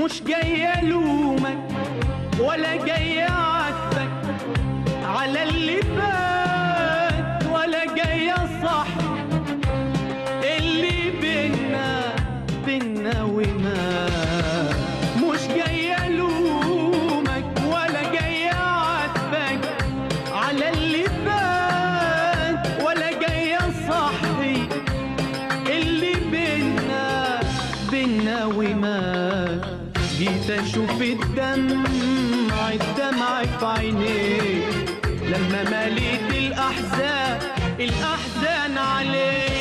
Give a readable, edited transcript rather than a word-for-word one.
مش جاي الومك ولا جاي اعاتبك على اللي فات، ولا جاي اصح اللي بينا ومات. مش جاي الومك ولا جاي اعاتبك على اللي فات، ولا جاي اصحي اللي بينا ومات. جيت اشوف الدمع في عينيك لما مليت الاحزان عليك.